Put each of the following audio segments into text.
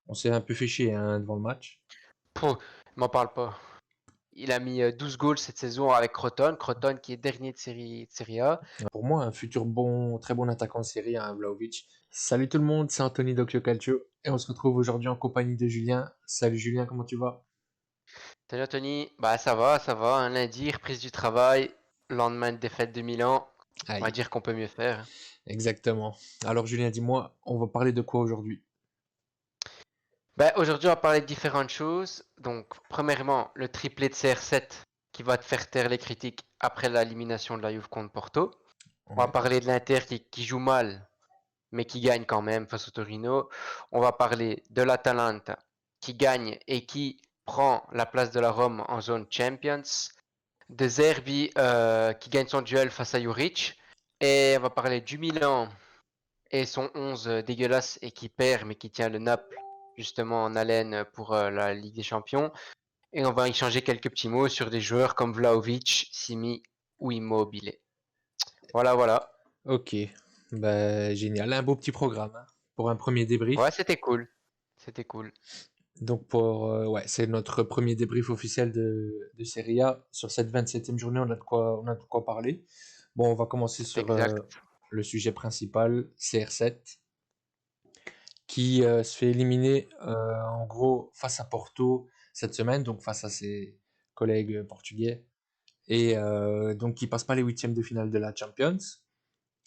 On s'est un peu fait chier hein, devant le match. Pouh, m'en parle pas. Il a mis 12 goals cette saison avec Crotone. Crotone qui est dernier de série A. Pour moi, un futur très bon attaquant de série, hein, Vlahovic. Salut tout le monde, c'est Anthony Docio Calcio et on se retrouve aujourd'hui en compagnie de Julien. Salut Julien, comment tu vas? Salut Anthony. Bah ça va. Un lundi, reprise du travail. Lendemain de défaite de Milan. On va Aïe, dire qu'on peut mieux faire. exactement. Alors Julien, dis-moi, on va parler de quoi aujourd'hui? Bah, aujourd'hui, on va parler de différentes choses. Donc, premièrement, le triplé de CR7 qui va te faire taire les critiques après l'élimination de la Juve contre Porto. On va Ouais. parler de l'Inter qui joue mal, mais qui gagne quand même face au Torino. On va parler de l'Atalanta qui gagne et qui prend la place de la Rome en zone Champions. De Zerbi qui gagne son duel face à Juric. Et on va parler du Milan et son 11 dégueulasse et qui perd mais qui tient le Naples justement en haleine pour la Ligue des Champions. Et on va échanger quelques petits mots sur des joueurs comme Vlahovic, Simi ou Immobile. Voilà, voilà. Ok, bah, génial, un beau petit programme hein, pour un premier Ouais, débrief. c'était cool. C'était cool. Donc ouais, c'est notre premier débrief officiel de Serie A. Sur cette 27e journée, on a de quoi parler. Bon, on va commencer C'est sur exact. le sujet principal, CR7. Qui se fait éliminer en gros face à Porto cette semaine, donc face à ses collègues portugais, et donc qui passe pas les huitièmes de finale de la Champions.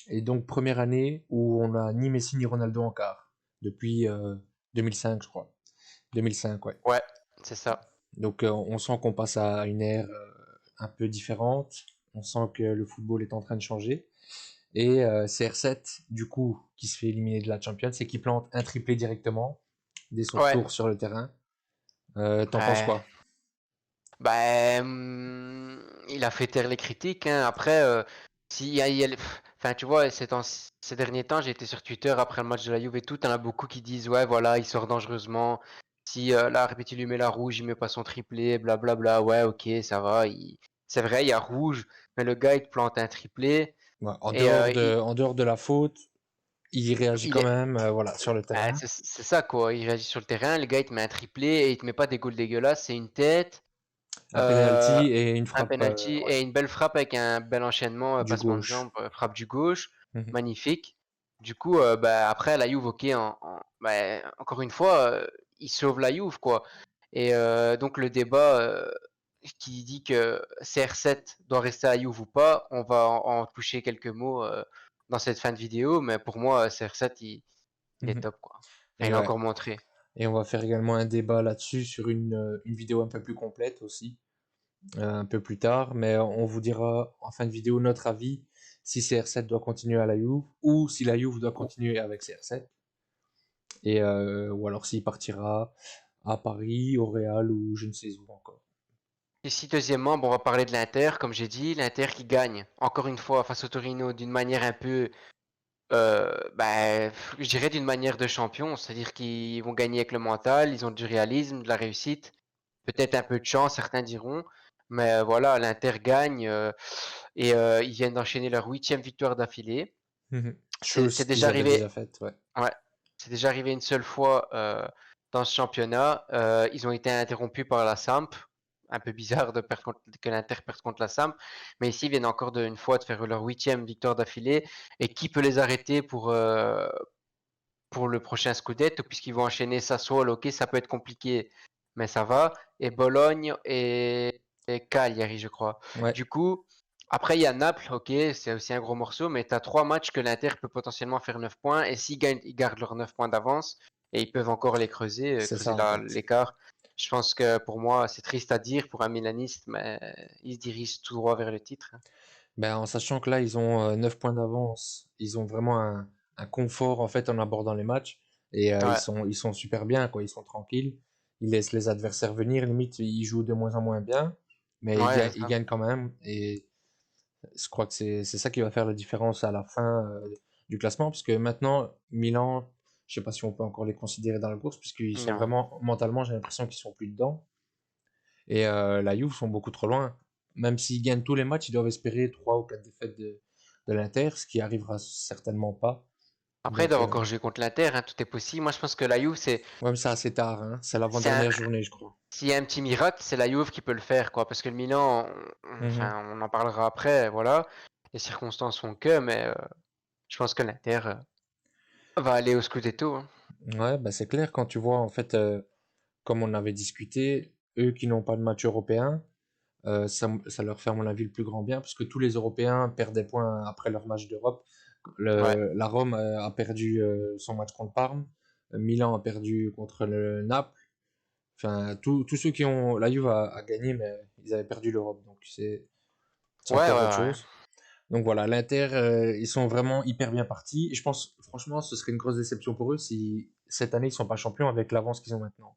Et donc première année où on a ni Messi ni Ronaldo en quart depuis 2005, je crois. 2005, ouais. Ouais, c'est ça. Donc on sent qu'on passe à une ère un peu différente. On sent que le football est en train de changer. Et CR7, du coup, qui se fait éliminer de la Champions, c'est qui plante un triplé directement dès son Ouais. retour sur le terrain. T'en penses Ouais. quoi? Bah, il a fait taire les critiques, hein. Après, enfin, tu vois, ces derniers temps, j'ai été sur Twitter après le match de la Juve et tout. T'en as beaucoup qui disent, ouais, voilà, il sort dangereusement. Si l'arbitre il lui met la rouge, il met pas son triplé, blablabla. Ouais, ok, ça va. C'est vrai, il y a rouge, mais le gars il te plante un triplé Ouais, et en dehors de la faute, il réagit il quand est, même voilà, sur le ah, terrain. c'est ça quoi. Il réagit sur le terrain, le gars il te met un triplé et il te met pas des goals dégueulasses, c'est une tête. Un Euh, penalty et une un frappe penalty ouais, et une belle frappe avec un bel enchaînement, du passement de jambe, gauche. frappe du gauche, Mhm. magnifique. Du coup, bah, après la Juve, ok, bah, encore une fois, il sauve la Juve quoi. Et donc le débat qui dit que CR7 doit rester à Juve ou pas, on va en toucher quelques mots dans cette fin de vidéo, mais pour moi, CR7 il est Mhm. top quoi. Enfin, Et il a ouais. encore montré. Et on va faire également un débat là-dessus sur une vidéo un peu plus complète aussi, un peu plus tard. Mais on vous dira en fin de vidéo notre avis si CR7 doit continuer à la Juve ou si la Juve doit continuer avec CR7. Et ou alors s'il partira à Paris, au Real ou je ne sais où encore. Et si deuxièmement, bon, on va parler de l'Inter, comme j'ai dit, l'Inter qui gagne encore une fois face au Torino d'une manière un peu, bah, je dirais d'une manière de champion, c'est-à-dire qu'ils vont gagner avec le mental, ils ont du réalisme, de la réussite, peut-être un peu de chance, certains diront, mais voilà, l'Inter gagne et ils viennent d'enchaîner leur huitième victoire d'affilée. Mhm. C'est Chose déjà qu'ils avaient déjà arrivé, faite, ouais. ouais, c'est déjà arrivé une seule fois dans ce championnat. Ils ont été interrompus par la Samp. Un peu bizarre que l'Inter perde contre la Samp. Mais ici, ils viennent encore une fois de faire leur huitième victoire d'affilée. Et qui peut les arrêter pour le prochain Scudetto, puisqu'ils vont enchaîner Sassuolo. Ok, ça peut être compliqué, mais ça va. Et Bologne et Cagliari, je crois. Ouais. Du coup, après, il y a Naples, ok, c'est aussi un gros morceau, mais tu as trois matchs que l'Inter peut potentiellement faire 9 points. Et s'ils gagnent, ils gardent leurs 9 points d'avance. Et ils peuvent encore les creuser, C'est ça creuser en fait. l'écart. Je pense que pour moi, c'est triste à dire pour un Milaniste, mais ils se dirigent tout droit vers le titre. Ben, en sachant que là, ils ont 9 points d'avance, ils ont vraiment un confort en fait en abordant les matchs et Ouais, ils sont super bien, quoi. Ils sont tranquilles, ils laissent les adversaires venir, limite ils jouent de moins en moins bien, mais ouais, c'est ils ça. gagnent quand même et je crois que c'est ça qui va faire la différence à la fin du classement parce que maintenant Milan, je sais pas si on peut encore les considérer dans la course puisqu'ils sont Non. vraiment mentalement, j'ai l'impression qu'ils sont plus dedans et la Juve sont beaucoup trop loin. Même s'ils gagnent tous les matchs, ils doivent espérer 3 ou 4 défaites de l'Inter, ce qui arrivera certainement pas. Après, ils Donc, doivent encore jouer contre l'Inter, hein, tout est possible. Moi, je pense que la Juve, ouais, mais c'est assez tard, hein. C'est c'est un- l'avant-dernière journée, je crois. s'il y a un petit miracle, c'est la Juve qui peut le faire, quoi. Parce que le Milan, Mhm. enfin, on en parlera après, voilà. Les circonstances font que, mais je pense que l'Inter va aller au Scudetto, hein. Ouais, bah c'est clair quand tu vois, en fait, comme on avait discuté, eux qui n'ont pas de match européen, ça leur fait, à mon avis, le plus grand bien, parce que tous les Européens perdent des points après leur match d'Europe. Ouais, La Rome a perdu son match contre Parme, Milan a perdu contre le Naples. Enfin, tous ceux qui ont. La Juve a gagné, mais ils avaient perdu l'Europe, donc c'est ouais, encore autre ouais. chose. Donc voilà, l'Inter, ils sont vraiment hyper bien partis. Et je pense, franchement, ce serait une grosse déception pour eux si cette année ils sont pas champions avec l'avance qu'ils ont maintenant.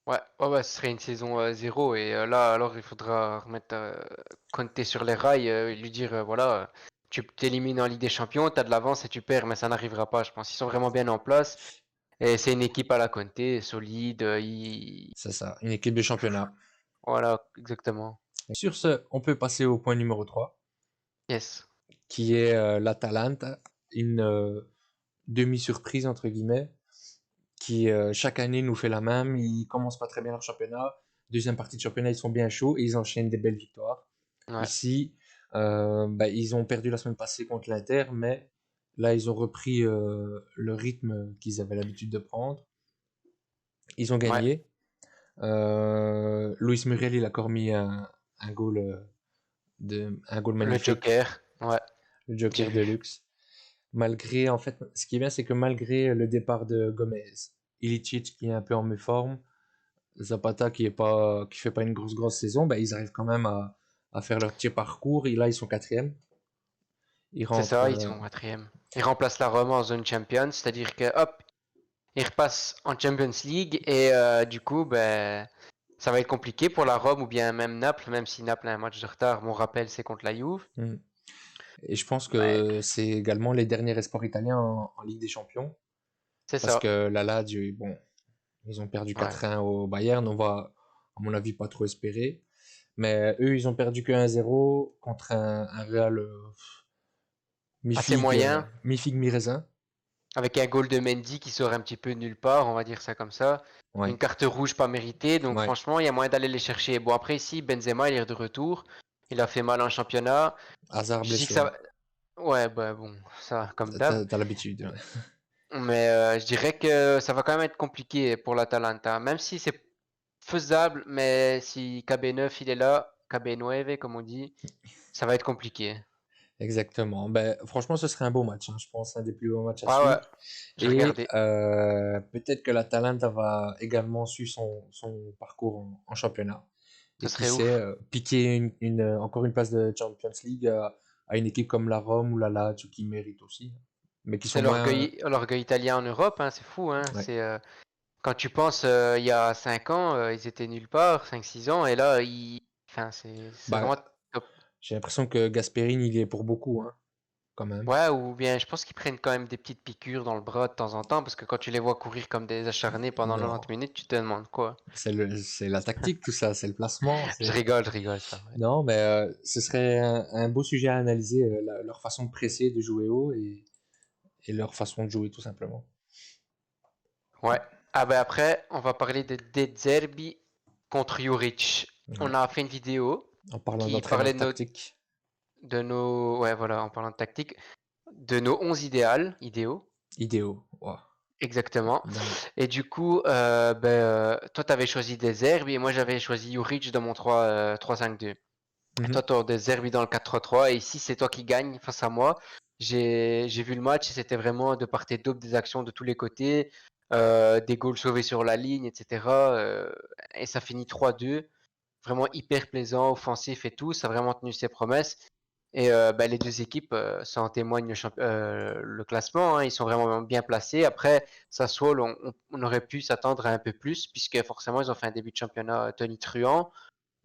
Ouais, ouais, ouais, ce serait une saison 0 et là alors il faudra remettre Conte sur les rails et lui dire voilà tu t'élimines en Ligue des Champions, t'as de l'avance et tu perds mais ça n'arrivera pas je pense. Ils sont vraiment bien en place et c'est une équipe à la Conte, solide, C'est ça, une équipe de championnat. voilà exactement. Sur ce, on peut passer au point numéro 3, Yes. qui est l'Atalanta, une demi-surprise, entre guillemets, qui chaque année nous fait la même. Ils commencent pas très bien leur championnat. Deuxième partie de championnat, ils sont bien chauds et ils enchaînent des belles victoires. Ouais. Ici, bah, ils ont perdu la semaine passée contre l'Inter, mais là, ils ont repris le rythme qu'ils avaient l'habitude de prendre. Ils ont Ouais. gagné. Luis Muriel, il a encore mis un goal, un goal Le magnifique, Joker. Ouais. le J'ai Joker de vu. luxe. Malgré, en fait, ce qui est bien, c'est que malgré le départ de Gomez, Ilicic qui est un peu en méforme, Zapata qui fait pas une grosse saison, bah, ils arrivent quand même à faire leur petit parcours. Et là, ils sont quatrième. Ils C'est rentrent. ça, ils sont quatrième. Ils remplacent la Roma en zone champion, c'est-à-dire que hop, ils repassent en Champions League et du coup ben ça va être compliqué pour la Rome ou bien même Naples, même si Naples a un match de retard. Mon rappel, c'est contre la Juve. Hmm. Et je pense Ouais, que c'est également les derniers espoirs italiens en Ligue des Champions. c'est Parce ça. que la Lazio, bon, ils ont perdu Ouais. 4-1 au Bayern. On va, à mon avis, pas trop espérer. Mais eux, ils ont perdu que 1-0 contre un Real Assez mi-figue, moyen, mi-figue, mi-raisin. avec un goal de Mendy qui sort un petit peu de nulle part, on va dire ça comme ça. Une Ouais, carte rouge pas méritée, donc ouais. franchement, il y a moyen d'aller les chercher. Bon, après, ici, Benzema, il est de retour. Il a fait mal en championnat. Hazard Je dis que blessé, ça hein. va. Ouais, bah bon, ça, comme d'hab. T'as l'habitude, ouais. Mais je dirais que ça va quand même être compliqué pour l'Atalanta, même si c'est faisable, mais si KB9 il est là, KB9 comme on dit, ça va être compliqué. Exactement. Ben, franchement, ce serait un beau match, hein. Je pense un des plus beaux matchs à Ouais, ouais, suivre. j'ai Et regardé. peut-être que l'Atalanta va également suivre son parcours en championnat. Ce Et qui serait sait, ouf. piquer encore une place de Champions League à une équipe comme la Rome ou la Lazio qui mérite aussi, mais qui sont C'est moins. l'orgueil italien en Europe, hein, c'est fou, hein. Ouais. C'est quand tu penses il y a 5 ans, ils étaient nulle part, 5 6 ans, et là enfin c'est Bah, vraiment top. j'ai l'impression que Gasperini, il y est pour beaucoup, hein, quand même. Ouais, ou bien je pense qu'ils prennent quand même des petites piqûres dans le bras de temps en temps, parce que quand tu les vois courir comme des acharnés pendant Non, 90 minutes, tu te demandes quoi. c'est la tactique, tout ça, c'est le placement. Je rigole, ça. Ouais. Non, mais ce serait un beau sujet à analyser, leur façon de presser, de jouer haut et leur façon de jouer, tout simplement. Ouais. Ah ben après, on va parler de Zerbi contre Juric. On Ouais. a fait une vidéo En parlant qui parlait d'entraîneur tactique, ouais voilà, en parlant de tactique, de nos 11 idéaux, idéaux. Wow, exactement. dingue. Et du coup, toi t'avais choisi des Zerbi et moi j'avais choisi Juric dans mon 3-5-2. Toi, Mhm. tu as des Zerbi dans le 4-3-3 et ici c'est toi qui gagne face à moi. J'ai vu le match et c'était vraiment de part et d'autre des actions de tous les côtés, des goals sauvés sur la ligne, etc. Et ça finit 3-2. Vraiment hyper plaisant, offensif et tout. Ça a vraiment tenu ses promesses. Et les deux équipes, ça en témoigne le classement, hein. Ils sont vraiment bien placés. Après, Sassuolo, on aurait pu s'attendre à un peu plus puisque forcément ils ont fait un début de championnat tonitruant.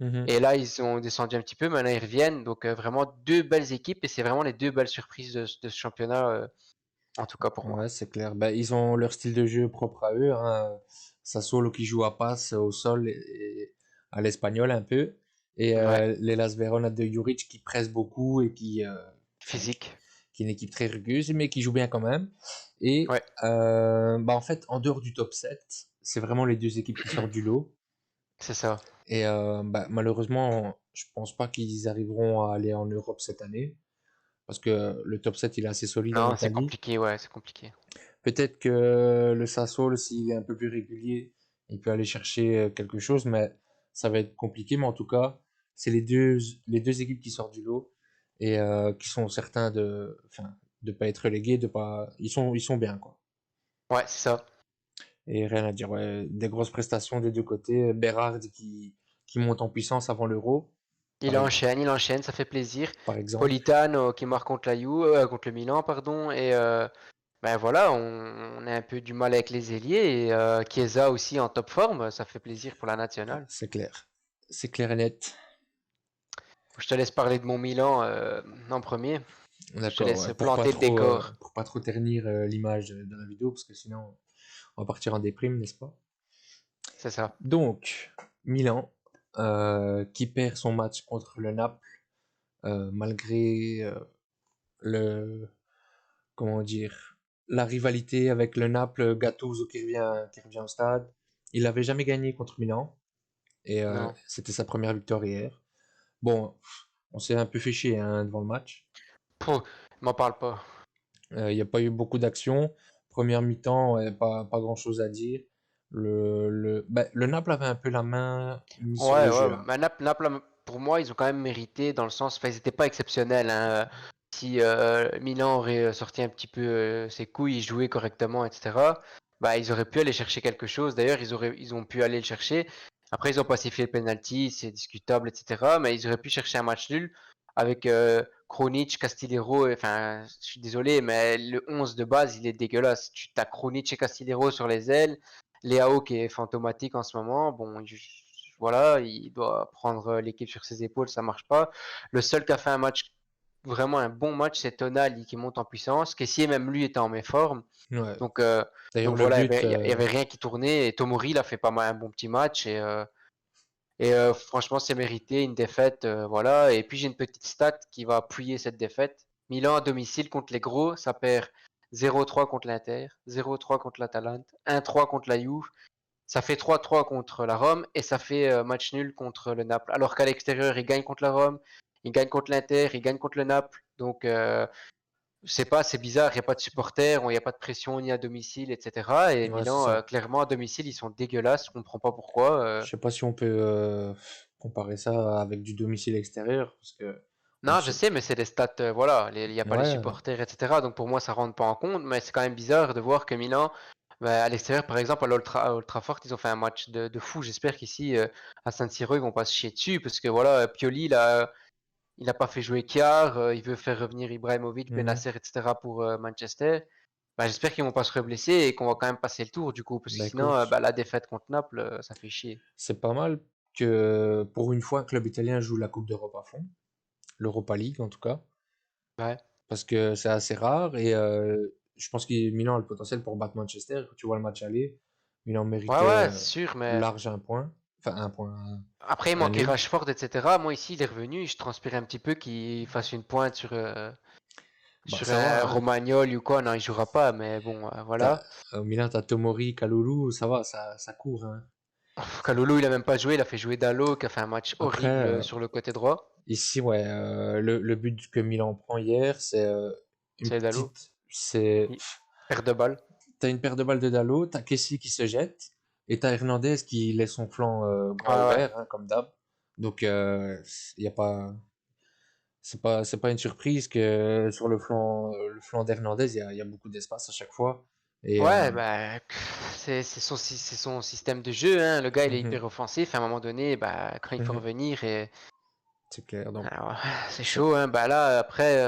Mhm. Et là, ils ont descendu un petit peu, maintenant ils reviennent. Donc vraiment deux belles équipes et c'est vraiment les deux belles surprises de ce championnat, en tout cas pour moi. Ouais, c'est clair. Ben, ils ont leur style de jeu propre à eux, hein. Sassuolo qui joue à passe au sol et à l'espagnol un peu. Et Ouais, les Las Verona de Juric qui pressent beaucoup et enfin, physique. qui est une équipe très rugueuse, mais qui joue bien quand même. Et Ouais, bah, en fait, en dehors du top 7, c'est vraiment les deux équipes qui sortent du lot. c'est ça. Et bah, malheureusement, je pense pas qu'ils arriveront à aller en Europe cette année, parce que le top 7 il est assez solide en Non, c'est Italie. compliqué, ouais, c'est compliqué. Peut-être que le Sassuolo, s'il est un peu plus régulier, il peut aller chercher quelque chose, mais ça va être compliqué. Mais en tout cas, c'est les deux équipes qui sortent du lot et qui sont certains enfin, de pas être relégués, de pas, ils sont bien, quoi. Ouais, c'est ça. Et rien à dire, ouais. Des grosses prestations des deux côtés. Berard qui monte en puissance avant l'Euro, par, ex- Il enchaîne, ça fait plaisir. par exemple. Politano qui marque contre la contre le Milan, pardon, et ben voilà, on a un peu du mal avec les ailiers et Chiesa aussi en top forme, ça fait plaisir pour la Ah, nationale. c'est clair. C'est clair et net. Je te laisse parler de mon Milan en premier. Je te D'accord, laisse ouais. planter le décor. Pour pas trop ternir l'image de la vidéo, parce que sinon on va partir en déprime, n'est-ce pas? C'est ça. Donc, Milan, qui perd son match contre le Naples, malgré le, comment dire, la rivalité avec le Naples, Gattuso qui revient au stade. Il n'avait jamais gagné contre Milan, et Non. c'était sa première victoire hier. Bon, on s'est un peu fait chier hein, devant le match. Pouh, m'en parle pas. Il n'y a pas eu beaucoup d'action. Première mi-temps, ouais, pas grand-chose à dire. Le Naples avait un peu la main mise sur Ouais, le ouais. jeu, hein. Mais Naples, pour moi, ils ont quand même mérité dans le sens, enfin, ils étaient pas exceptionnels, hein. Si Milan aurait sorti un petit peu ses couilles, joué correctement, etc., bah, ils auraient pu aller chercher quelque chose. D'ailleurs, ils ont pu aller le chercher. Après, ils ont pas sifflé le penalty, c'est discutable, etc. Mais ils auraient pu chercher un match nul avec Kronic, Castillero. Enfin, je suis désolé, mais le 11 de base, il est dégueulasse. Tu as Kronic et Castillero sur les ailes. Léao qui est fantomatique en ce moment. Bon, voilà, il doit prendre l'équipe sur ses épaules, ça marche pas. Le seul qui a fait un match, vraiment un bon match, c'est Tonali qui monte en puissance. Kessié, même lui, était en méforme. Ouais. Donc, D'ailleurs, donc le voilà, but, il y avait rien qui tournait. Et Tomori, il a fait pas mal un bon petit match. Et franchement, c'est mérité, une défaite. Voilà. Et puis, j'ai une petite stat qui va appuyer cette défaite. Milan à domicile contre les gros, ça perd 0-3 contre l'Inter, 0-3 contre l'Atalante, 1-3 contre la Juve. Ça fait 3-3 contre la Rome et ça fait match nul contre le Naples. Alors qu'à l'extérieur, ils gagnent contre la Rome, ils gagnent contre l'Inter, ils gagnent contre le Naples. Donc, je sais pas, c'est bizarre, il n'y a pas de supporters, il n'y a pas de pression ni à domicile, etc. Et ouais, c'est Milan, ça. clairement, à domicile, ils sont dégueulasses, je comprends pas pourquoi. Je sais pas si on peut comparer ça avec du domicile extérieur, parce que on Non, je sait. sais, mais c'est des stats, voilà, il n'y a pas les Ouais, supporters, etc. Donc pour moi, ça rentre pas en compte, mais c'est quand même bizarre de voir que Milan, bah, à l'extérieur, par exemple, à Old Trafford, ils ont fait un match de fou. J'espère qu'ici, à San Siro, ils vont pas se chier dessus, parce que voilà, Pioli, il a pas fait jouer Kiar, il veut faire revenir Ibrahimovic, mhm. Benacer, etc. pour Manchester. Bah, j'espère qu'ils vont pas se reblesser et qu'on va quand même passer le tour, du coup, parce que Bah sinon, écoute, bah, la défaite contre Naples, ça fait chier. c'est pas mal que pour une fois un club italien joue la Coupe d'Europe à fond, l'Europa League en tout cas, Ouais, parce que c'est assez rare et je pense que Milan a le potentiel pour battre Manchester. Quand tu vois le match aller, Milan ouais, méritait ouais, c'est sûr, mais large un point, enfin un point, après, il un manquait nul. Rashford, etc. Moi, ici, il est revenu et je transpire un petit peu qu'il fasse une pointe Bah sur ça va, un hein. Romagnol ou quoi. Non, il jouera pas, mais bon, T'as, voilà. au Milan, t'as Tomori, Kalulu, ça va, ça court, hein. Kalulu, il a même pas joué, il a fait jouer Dalot qui a fait un match Après, horrible sur le côté droit. ici, ouais, le but que Milan prend hier, c'est une C'est Dalot. petite, c'est, Il perd de balle. t'as une paire de balles de Dalot, t'as Kessie qui se jette, et t'as Hernandez qui laisse son flanc grand Ouais, ouais. ouvert, hein, comme d'hab. Donc, y a pas, c'est pas une surprise que sur le flanc d'Hernandez, il y a beaucoup d'espace à chaque fois. Et, Ouais, bah, c'est son système de jeu, hein. Le gars, il est mhm, hyper offensif. À un moment donné, bah, quand il faut mhm, revenir, c'est clair. Donc, alors, c'est c'est, chaud, hein. Bah là, après,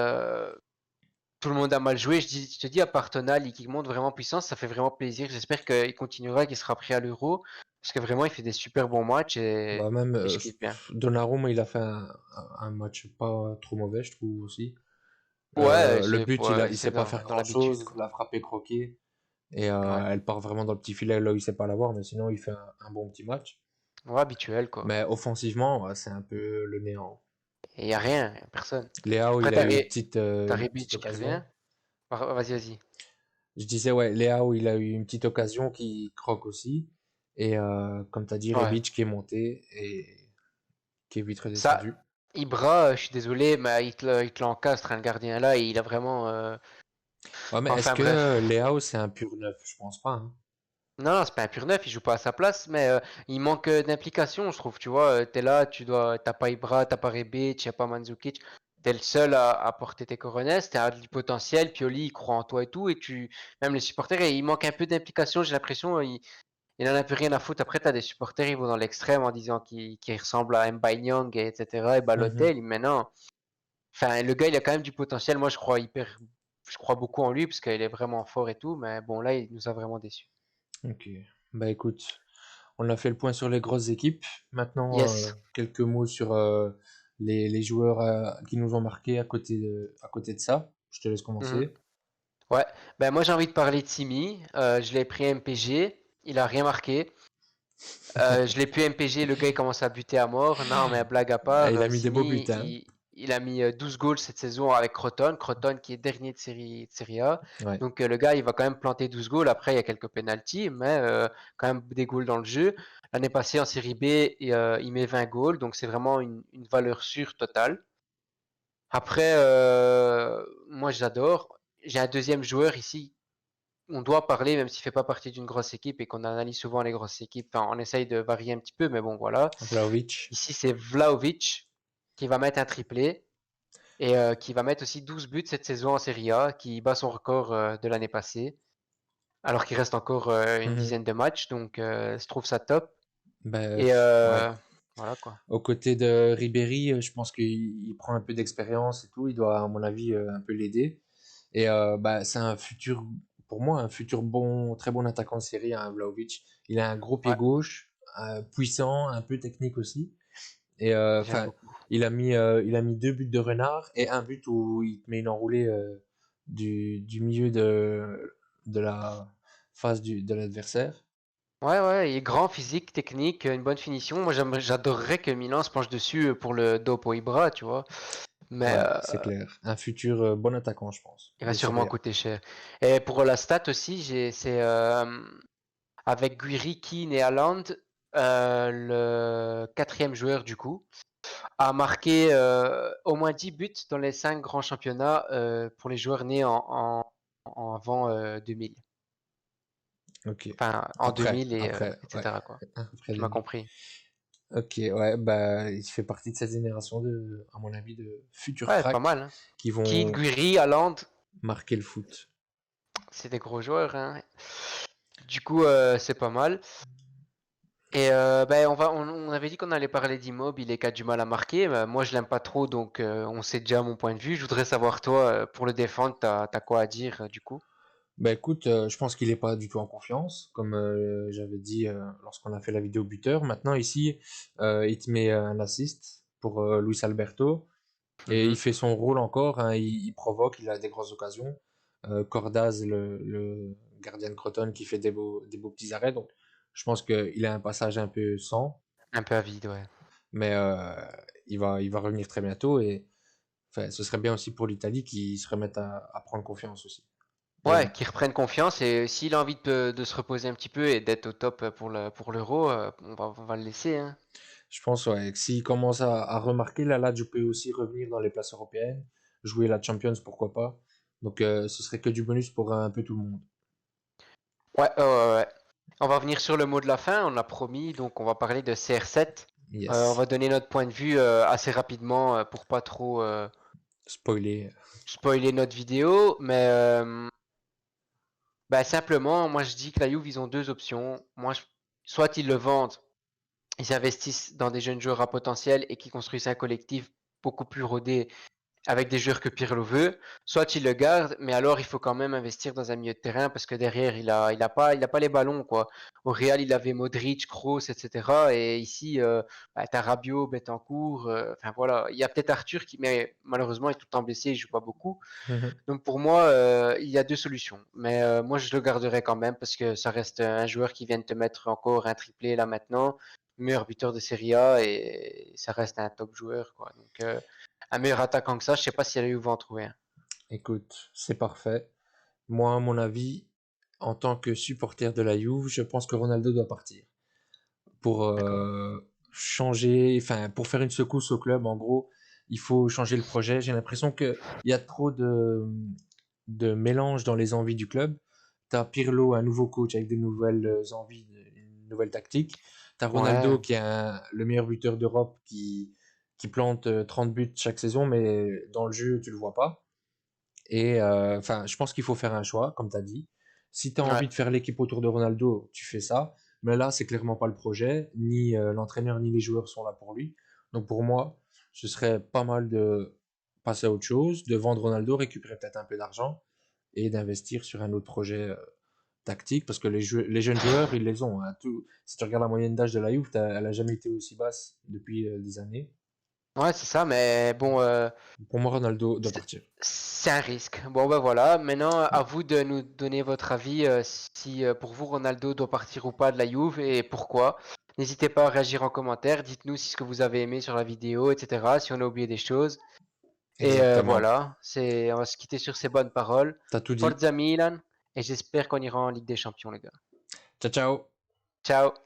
tout le monde a mal joué. Je te dis, à part Tonali qui monte vraiment en puissance, ça fait vraiment plaisir. J'espère qu'il continuera, qu'il sera pris à l'Euro. Parce que vraiment, il fait des super bons matchs bah même et je kiffe bien. Donnarumma, il a fait un match pas trop mauvais, je trouve aussi. Le but, Ouais, il c'est sait pas faire dans l'habitude, grand-chose, quoi. la frappe est croquée et Ouais, elle part vraiment dans le petit filet là où il sait pas l'avoir, mais sinon il fait un bon petit match. ouais, habituel, quoi. Mais offensivement, ouais, c'est un peu le néant. Et il n'y a rien, y a personne. Léao, Après, il a eu t'as une petite Rebic qui revient. occasion. Vas-y, vas-y. Je disais, ouais, Léao, il a eu une petite occasion qui croque aussi. Et comme tu as dit, Ouais. Rebic qui est monté et qui est vite Ça, redescendu. Ibra, je suis désolé, mais il te l'encastre, hein, le gardien là, et il a vraiment. Ouais, mais est-ce Enfin que bref. Léao, c'est un pur neuf? Je pense pas, hein. Non, non, c'est pas un pur neuf, il joue pas à sa place, mais il manque d'implication, je trouve. Tu vois, t'es là, t'as pas Ibra, t'as pas Rebic, y a pas Mandzukic. T'es le seul à porter tes coronets, t'as du potentiel, Pioli, il croit en toi et tout, même les supporters, il manque un peu d'implication, j'ai l'impression, il en a plus rien à foutre. Après, t'as des supporters, ils vont dans l'extrême en disant qu'il ressemble à Mbaye Niang, etc., et Mhm. Balotelli, mais non. Enfin, le gars, il a quand même du potentiel, moi, je crois beaucoup en lui, parce qu'il est vraiment fort et tout, mais bon, là, il nous a vraiment déçus. Ok. Bah écoute, on a fait le point sur les grosses équipes. Maintenant, Yes. quelques mots sur les joueurs qui nous ont marqué à côté de ça. Je te laisse Mhm. commencer. Ouais, ben moi j'ai envie de parler de Simi. Je l'ai pris MPG, il a rien marqué. Je l'ai plus MPG, le gars il commence à buter à mort. Non, mais blague à Ah, part, il a mis des beaux buts, Simi, hein. il a mis 12 goals cette saison avec Croton. Croton qui est dernier de série A. Ouais. Donc le gars il va quand même planter 12 goals. Après il y a quelques pénalties, mais quand même des goals dans le jeu. L'année passée en série B, il met 20 goals, donc c'est vraiment une valeur sûre totale. Après, moi j'adore. J'ai un deuxième joueur ici on doit parler, même s'il fait pas partie d'une grosse équipe et qu'on analyse souvent les grosses équipes. Enfin, on essaye de varier un petit peu, mais bon, voilà. Vlahovic. Ici, c'est Vlahovic qui va mettre un triplé et qui va mettre aussi 12 buts cette saison en Serie A, qui bat son record de l'année passée, alors qu'il reste encore une Mhm. dizaine de matchs. Donc, je trouve ça top. Bah, Et ouais. voilà quoi. Aux côtés de Ribéry, je pense qu'il prend un peu d'expérience et tout. Il doit, à mon avis, un peu l'aider. Et bah, c'est un futur, pour moi, un futur très bon attaquant de série, hein, Vlahovic. Il a un gros pied Ouais, gauche, puissant, un peu technique aussi. Et j'aime enfin, beaucoup. il a mis deux buts de renard et un but où il te met une enroulée du milieu de la face de l'adversaire. Ouais, ouais, il est grand, physique, technique, une bonne finition. Moi, j'adorerais que Milan se penche dessus pour le Dopo Ibra, tu vois. Mais Ouais, c'est clair. Un futur bon attaquant, je pense, il va de sûrement Serie A. coûter cher. Et pour la stat aussi, c'est avec Guiri, Keane et Haaland, le quatrième joueur du coup, a marqué au moins 10 buts dans les 5 grands championnats pour les joueurs nés en avant 2000. Ok. Enfin, en 2000 et Ouais. etc. quoi. Après Tu m'as 2000. compris. Ok, ouais, bah, il fait partie de cette génération à mon avis, de futurs Ouais, pas cracks mal. Hein. qui Keane, vont Guiri, Haaland, marquer le foot. c'est des gros joueurs. Hein. Du coup, c'est pas mal. Et ben on avait dit qu'on allait parler d'Immobile qui a du mal à marquer. Moi, je l'aime pas trop, donc on sait déjà mon point de vue. Je voudrais savoir toi, pour le défendre, t'as quoi à dire du coup? Bah écoute, je pense qu'il est pas du tout en confiance, comme j'avais dit lorsqu'on a fait la vidéo buteur. Maintenant ici, il te met un assist pour Luis Alberto et il Mhm. fait son rôle encore, hein, il provoque, il a des grosses occasions. Cordaz, le gardien de Croton, qui fait des beaux petits arrêts. Donc je pense qu'il a un passage un peu sans, Un peu avide, ouais. mais il va revenir très bientôt et enfin, ce serait bien aussi pour l'Italie qui se remette à prendre confiance aussi. Mais Ouais, bon. qu'il reprenne confiance et s'il a envie de se reposer un petit peu et d'être au top pour l'Euro, on va le laisser, hein. Je pense ouais, que s'il commence à remarquer, là, Lazio peut aussi revenir dans les places européennes, jouer la Champions, pourquoi pas. Donc ce serait que du bonus pour un peu tout le monde. Ouais, ouais, ouais, ouais. On va venir sur le mot de la fin, on l'a promis, donc on va parler de CR7. On Yes. va donner notre point de vue assez rapidement pour pas trop Spoiler. spoiler notre vidéo, mais bah, simplement, moi je dis que la Juve, ils ont deux options. Soit ils le vendent, ils investissent dans des jeunes joueurs à potentiel et qui construisent un collectif beaucoup plus rodé avec des joueurs que Pirlo veut, soit il le garde, mais alors il faut quand même investir dans un milieu de terrain parce que derrière il a pas les ballons quoi. Au Real il avait Modric, Kroos, etc. Et ici bah, t'as Rabiot, Betancourt, enfin voilà, il y a peut-être Arthur qui, mais malheureusement il est tout le temps blessé, il joue pas beaucoup. Mhm. Donc pour moi il y a deux solutions, mais moi je le garderai quand même parce que ça reste un joueur qui vient de te mettre encore un triplé là maintenant. meilleur buteur de Serie A et ça reste un top joueur, quoi. Donc, un meilleur attaquant que ça, je sais pas si la Juve va en trouver un. Écoute, c'est parfait. Moi, à mon avis, en tant que supporter de la Juve, je pense que Ronaldo doit partir pour D'accord. changer, enfin, pour faire une secousse au club. En gros, il faut changer le projet. J'ai l'impression qu'il y a trop de mélange dans les envies du club. T'as Pirlo, un nouveau coach avec des nouvelles envies, une nouvelle tactique. T'as Ronaldo Ouais, qui est le meilleur buteur d'Europe qui plante 30 buts chaque saison, mais dans le jeu, tu le vois pas. Et enfin, je pense qu'il faut faire un choix, comme tu as dit. Si tu as ouais. envie de faire l'équipe autour de Ronaldo, tu fais ça. Mais là, c'est clairement pas le projet. Ni l'entraîneur, ni les joueurs sont là pour lui. Donc pour moi, ce serait pas mal de passer à autre chose, de vendre Ronaldo, récupérer peut-être un peu d'argent et d'investir sur un autre projet tactique. Parce que les jeunes joueurs, ils les ont, hein. Si tu regardes la moyenne d'âge de la Juve, elle a jamais été aussi basse depuis des années. Ouais, c'est ça, mais bon, Pour moi, Ronaldo doit c'est partir. c'est un risque. Bon, ben voilà. Maintenant, à vous de nous donner votre avis si pour vous Ronaldo doit partir ou pas de la Juve et pourquoi. N'hésitez pas à réagir en commentaire. Dites-nous si ce que vous avez aimé sur la vidéo, etc. Si on a oublié des choses. Et Exactement. voilà, on va se quitter sur ces bonnes paroles. T'as tout dit. Forza Milan, et j'espère qu'on ira en Ligue des Champions, les gars. Ciao, ciao. Ciao!